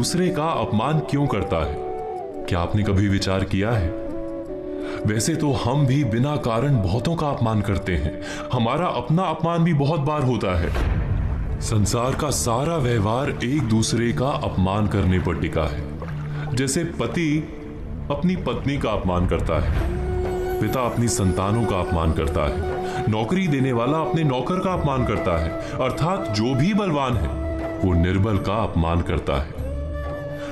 दूसरे का अपमान क्यों करता है? क्या आपने कभी विचार किया है? वैसे तो हम भी बिना कारण बहुतों का अपमान करते हैं। हमारा अपना अपमान भी बहुत बार होता है। संसार का सारा व्यवहार एक दूसरे का अपमान करने पर टिका है। जैसे पति अपनी पत्नी का अपमान करता है, पिता अपनी संतानों का अपमान करता है, नौकरी देने वाला अपने नौकर का अपमान करता है, अर्थात जो भी बलवान है वो निर्बल का अपमान करता है।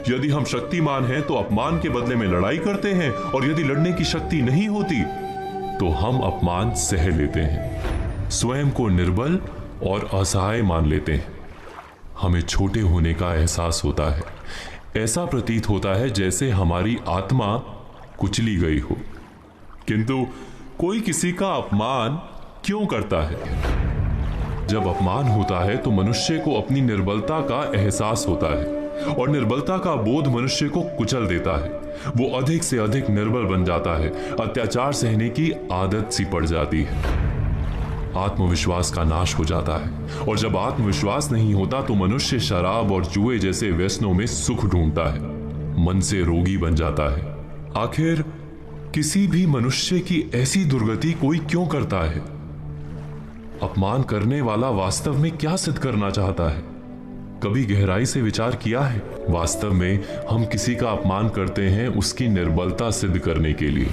यदि हम शक्तिमान हैं तो अपमान के बदले में लड़ाई करते हैं, और यदि लड़ने की शक्ति नहीं होती तो हम अपमान सह लेते हैं, स्वयं को निर्बल और असहाय मान लेते हैं। हमें छोटे होने का एहसास होता है। ऐसा प्रतीत होता है जैसे हमारी आत्मा कुचली गई हो। किंतु कोई किसी का अपमान क्यों करता है? जब अपमान होता है तो मनुष्य को अपनी निर्बलता का एहसास होता है, और निर्बलता का बोध मनुष्य को कुचल देता है। वो अधिक से अधिक निर्बल बन जाता है, अत्याचार सहने की आदत सी पड़ जाती है, आत्मविश्वास का नाश हो जाता है। और जब आत्मविश्वास नहीं होता तो मनुष्य शराब और जुए जैसे व्यसनों में सुख ढूंढता है, मन से रोगी बन जाता है। आखिर किसी भी मनुष्य की ऐसी दुर्गति कोई क्यों करता है? अपमान करने वाला वास्तव में क्या सिद्ध करना चाहता है? कभी गहराई से विचार किया है? वास्तव में हम किसी का अपमान करते हैं उसकी निर्बलता सिद्ध करने के लिए,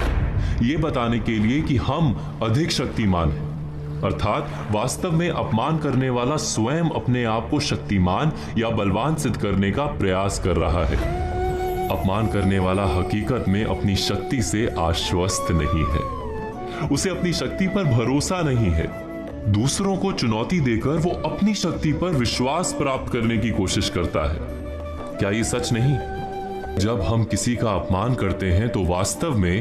ये बताने के लिए कि हम अधिक शक्तिमान हैं। अर्थात वास्तव में अपमान करने वाला स्वयं अपने आप को शक्तिमान या बलवान सिद्ध करने का प्रयास कर रहा है। अपमान करने वाला हकीकत में अपनी शक्ति से आश्वस्त नहीं है, उसे अपनी शक्ति पर भरोसा नहीं है। दूसरों को चुनौती देकर वो अपनी शक्ति पर विश्वास प्राप्त करने की कोशिश करता है। क्या ये सच नहीं? जब हम किसी का अपमान करते हैं तो वास्तव में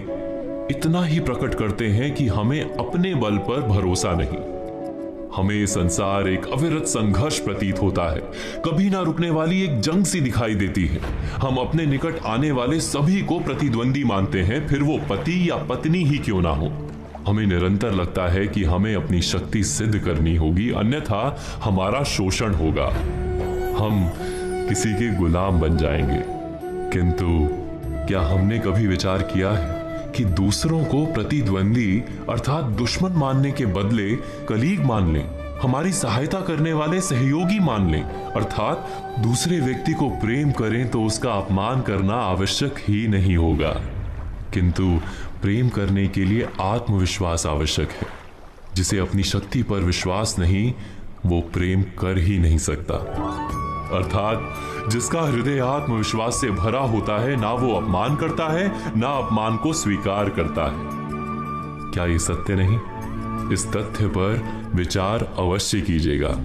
इतना ही प्रकट करते हैं कि हमें अपने बल पर भरोसा नहीं। हमें ये संसार एक अविरत संघर्ष प्रतीत होता है, कभी ना रुकने वाली एक जंग सी दिखाई देती है। हम अपने निकट आने वाले सभी को प्रतिद्वंदी मानते हैं, फिर वो पति या पत्नी ही क्यों ना हो। हमें निरंतर लगता है कि हमें अपनी शक्ति सिद्ध करनी होगी, अन्यथा हमारा शोषण होगा, हम किसी के गुलाम बन जाएंगे। किंतु क्या हमने कभी विचार किया है कि दूसरों को प्रतिद्वंदी अर्थात दुश्मन मानने के बदले कलीग मान लें, हमारी सहायता करने वाले सहयोगी मान लें, अर्थात दूसरे व्यक्ति को प्रेम करें तो उसका अपमान करना आवश्यक ही नहीं होगा। किंतु प्रेम करने के लिए आत्मविश्वास आवश्यक है। जिसे अपनी शक्ति पर विश्वास नहीं, वो प्रेम कर ही नहीं सकता। अर्थात जिसका हृदय आत्मविश्वास से भरा होता है, ना वो अपमान करता है, ना अपमान को स्वीकार करता है। क्या ये सत्य नहीं? इस तथ्य पर विचार अवश्य कीजिएगा।